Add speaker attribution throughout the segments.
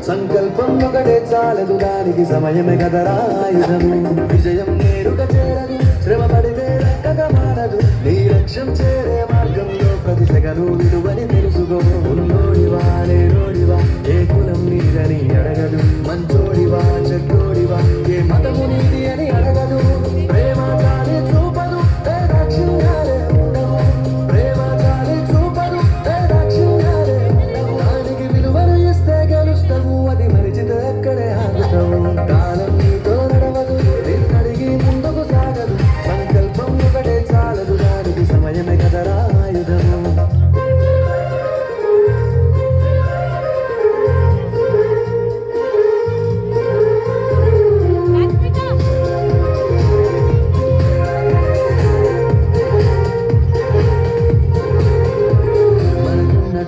Speaker 1: సంకల్పం ఒకటే చాలదు దానికి సమయమే కదరాయుధము విజయం నేరుగా చేరదు శ్రమ పడితే రక్కగా మారదు నీ లక్ష్యం చేరే మార్గంలో ప్రతి సెగను విలువని తెలుసుకో ఉన్నోడివా లేనోడివా ఏ కులం నీదని అడగదు మంచోడివా చెడ్డోడివా ఏ మతము నీది అని అడగదు ప్రేమ చాలి చూపదు దాక్షిణ్యాలే ఉండవు ప్రేమ చాలి చూపదు దాక్షిణ్యాలే ఉండవు దానికి విలువను ఇస్తే గెలుస్తావు అది మరిచితే అక్కడే ఆగుతావు కాలం నీతో నడవదు నిన్నడిగి ముందుకు సాగదు సంకల్పం ఒకటే చాలదు దానికి సమయమే కదరా ఆయుధము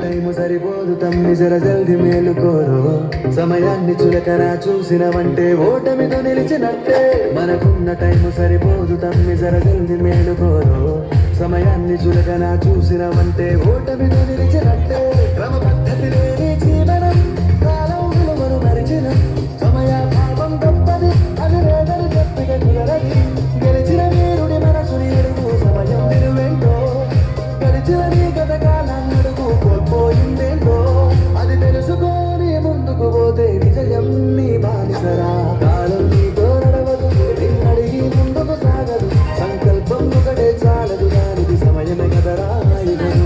Speaker 1: టైము సరిపోదు తమ్మి జర జల్ది మేలుకోరు సమయాన్ని చులకన చూసినవంటే ఓటమితో నిలిచినట్టే మనకున్న టైము సరిపోదు తమ్మి జర జల్ది మేలుకోరు సమయాన్ని చులకన చూసినవంటే ఓటమితో నిలిచినట్టే క్రమ పద్ధతి లేని జీవనం కాలం విలువను మరిచిన సమయ పాపం తప్పది అది రేదరి తప్పిక కుదరది గెలిచిన వీరుడి మనసుని ఎరుగు సమయం విలువేంటో గెలిచిన నీ గత కాలాన్ని అడుగు కోల్పోయిందేంటో అది తెలుసుకొని ముందుకు పోతే విజయం నీ బానిసరా కాలం నీతో నడవదు నిన్నడిగి ముందుకు సాగదు సంకల్పం ఒకటే చాలదు దానికి సమయమే కదరా ఆయుధము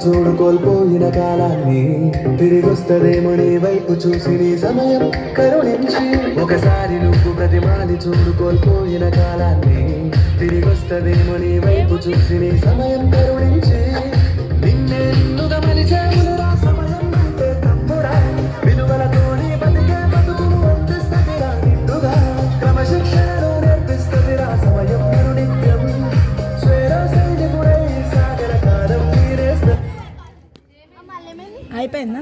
Speaker 1: చూడు కోల్పోయిన కాలాన్ని తిరిగొస్తదేమో నీ వైపు చూసి నీ సమయం కరుణించి ఒకసారి నువ్వు ప్రతిమాని చూడు కోల్పోయిన కాలాన్ని తిరిగొస్తదేమో నీ వైపు చూసి నీ సమయం కరుణించి నిన్నే నిన్నుగా మలిచేములురా సమయం అంటే తమ్ముడా విలువలతో నీ బతికే బతుకును అందిస్తదిరా నిండుగా క్రమశిక్షణను నేర్పిస్తదిరా సమయం నిత్యం స్వేర సైనికుడై సాగర కాలం
Speaker 2: అయిపోయిందా?